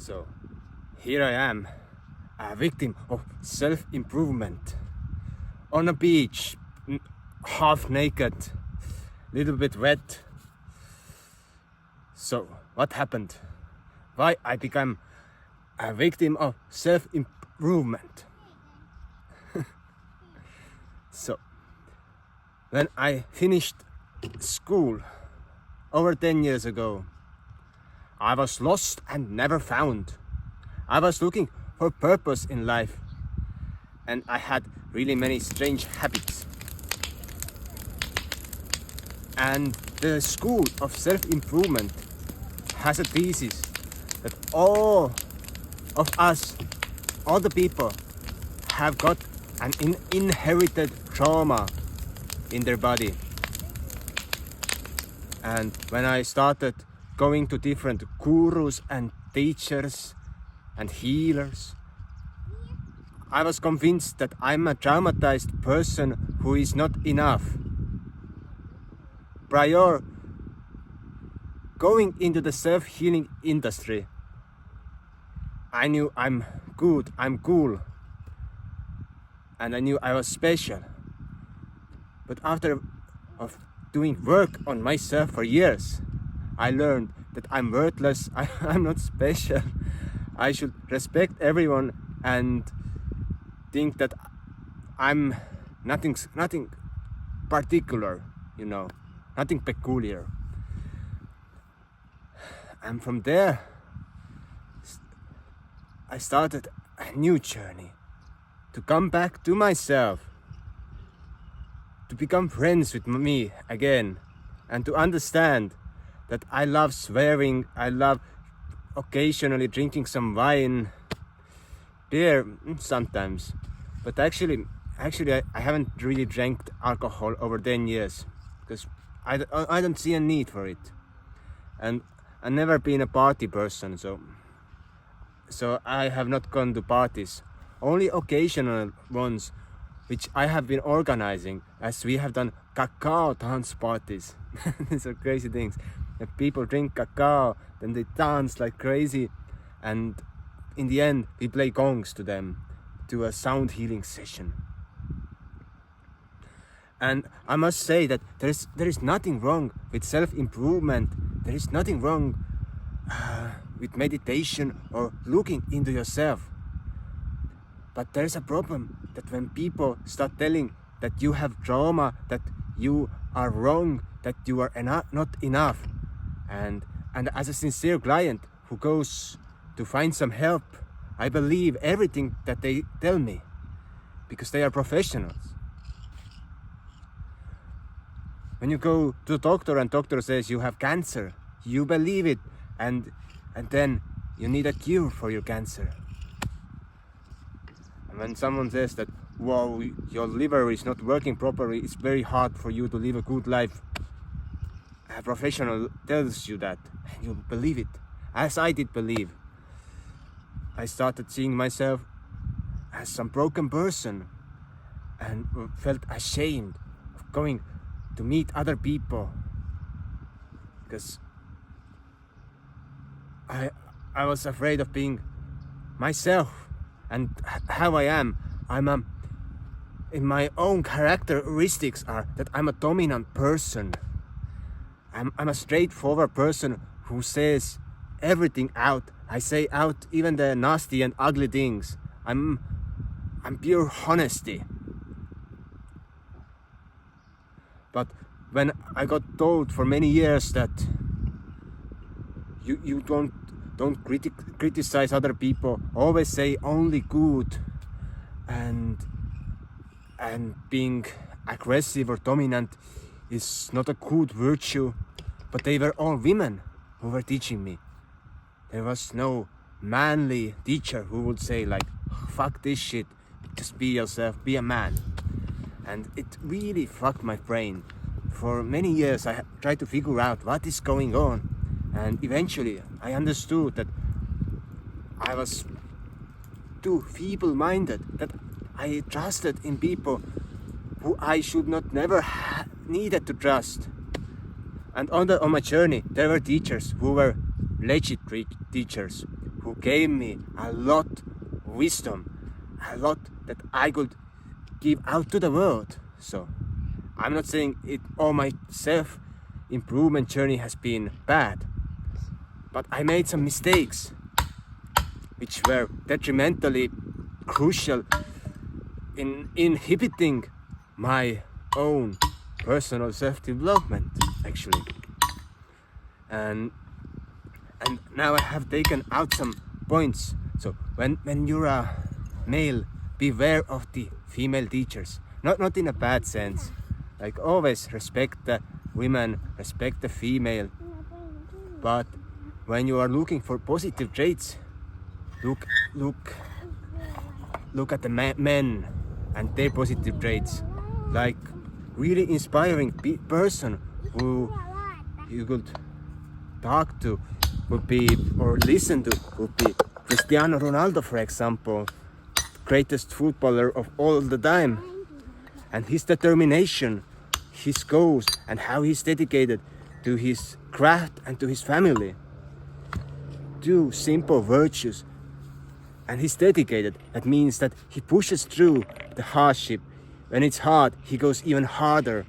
So here I am, a victim of self-improvement, on a beach, half naked, little bit wet. So what happened? Why I became a victim of self-improvement? So when I finished school over 10 years ago, I was lost and never found. I was looking for purpose in life, and I had really many strange habits. And the school of self-improvement has a thesis that all of us, all the people, have got an inherited trauma in their body. And when I started going to different gurus and teachers and healers, I was convinced that I'm a traumatized person who is not enough. Prior going into the self-healing industry, I knew I'm good, I'm cool, and I knew I was special. But after doing work on myself for years, I learned that I'm worthless, I'm not special. I should respect everyone and think that I'm nothing particular, nothing peculiar. And from there, I started a new journey to come back to myself, to become friends with me again, and to understand that I love swearing, I love occasionally drinking some wine, beer sometimes, but actually I haven't really drank alcohol over 10 years because I don't see a need for it, and I've never been a party person, so I have not gone to parties, only occasional ones which I have been organizing, as we have done cacao dance parties. These are crazy things. If people drink cacao, then they dance like crazy, and in the end we play gongs to them, to a sound healing session. And I must say that there is nothing wrong with self-improvement. There is nothing wrong with meditation or looking into yourself. But there is a problem that when people start telling that you have trauma, that you are wrong, that you are not enough, and as a sincere client who goes to find some help, I believe everything that they tell me because they are professionals. When you go to the doctor and doctor says you have cancer, you believe it, and then you need a cure for your cancer. And when someone says that, wow, your liver is not working properly, it's very hard for you to live a good life, a professional tells you that, and you believe it, as I did believe. I started seeing myself as some broken person and felt ashamed of going to meet other people because I was afraid of being myself and how I am. In my own characteristics are that I'm a dominant person. I'm a straightforward person who says everything out. I say out even the nasty and ugly things. I'm pure honesty. But when I got told for many years that you don't criticize other people, always say only good, and being aggressive or dominant is not a good virtue, but they were all women who were teaching me. There was no manly teacher who would say like, fuck this shit, just be yourself, be a man. And it really fucked my brain. For many years I tried to figure out what is going on, and eventually I understood that I was too feeble-minded, that I trusted in people who I should not never needed to trust. And on my journey there were teachers who were legit teachers, who gave me a lot of wisdom, a lot that I could give out to the world. So I'm not saying all my self-improvement journey has been bad, but I made some mistakes which were detrimentally crucial in inhibiting my own personal self-development, actually. And now I have taken out some points. So when you're a male, beware of the female teachers. Not in a bad sense. Like, always respect the women, respect the female. But when you are looking for positive traits, look at the men and their positive traits. Like, really inspiring person who you could talk to would be, or listen to, would be Cristiano Ronaldo, for example, greatest footballer of all the time. And his determination, his goals, and how he's dedicated to his craft and to his family. Two simple virtues. And he's dedicated. That means that he pushes through the hardship. When it's hard, he goes even harder.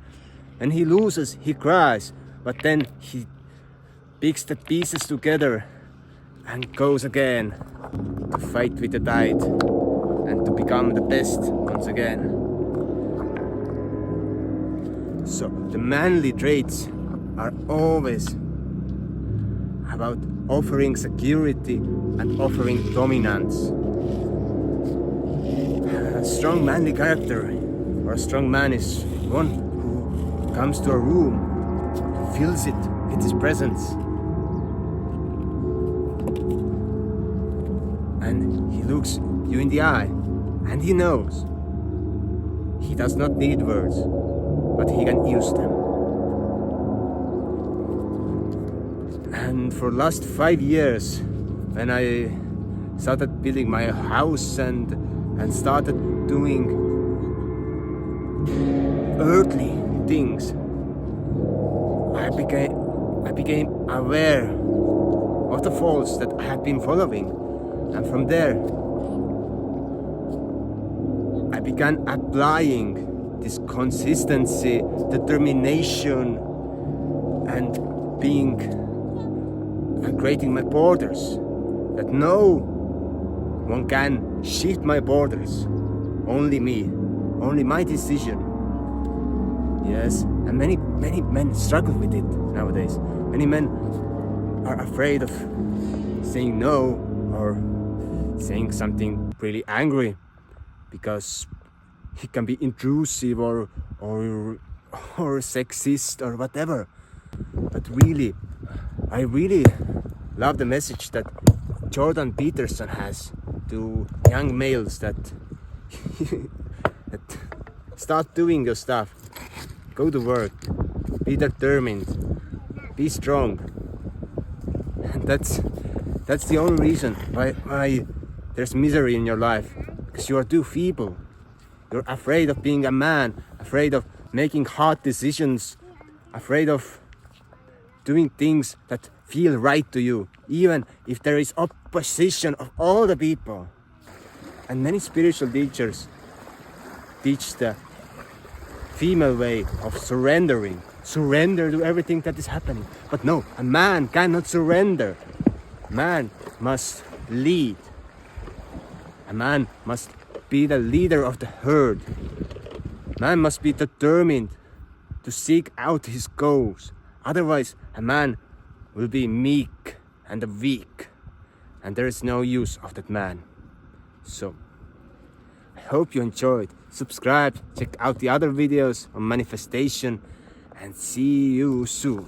When he loses, he cries. But then he picks the pieces together and goes again to fight with the tide and to become the best once again. So the manly traits are always about offering security and offering dominance. A strong manly character or a strong man is one who comes to a room, fills it with his presence, and he looks you in the eye, and he knows he does not need words, but he can use them. And for last 5 years, when I started building my house and started doing earthly things, I became aware of the faults that I had been following, and from there I began applying this consistency, determination, and creating my borders, that no one can shift my borders, only me, only my decision. Yes, and many men struggle with it nowadays. Many men are afraid of saying no or saying something really angry because he can be intrusive or sexist or whatever. But really, I really love the message that Jordan Peterson has to young males that, that start doing your stuff. Go to work, be determined, be strong. And that's the only reason why there's misery in your life, because you are too feeble. You're afraid of being a man, afraid of making hard decisions, afraid of doing things that feel right to you, even if there is opposition of all the people. And many spiritual teachers teach the female way of surrendering. Surrender to everything that is happening. But no, a man cannot surrender. Man must lead. A man must be the leader of the herd. Man must be determined to seek out his goals. Otherwise, a man will be meek and weak, and there is no use of that man. So, I hope you enjoyed. Subscribe, check out the other videos on manifestation, and see you soon.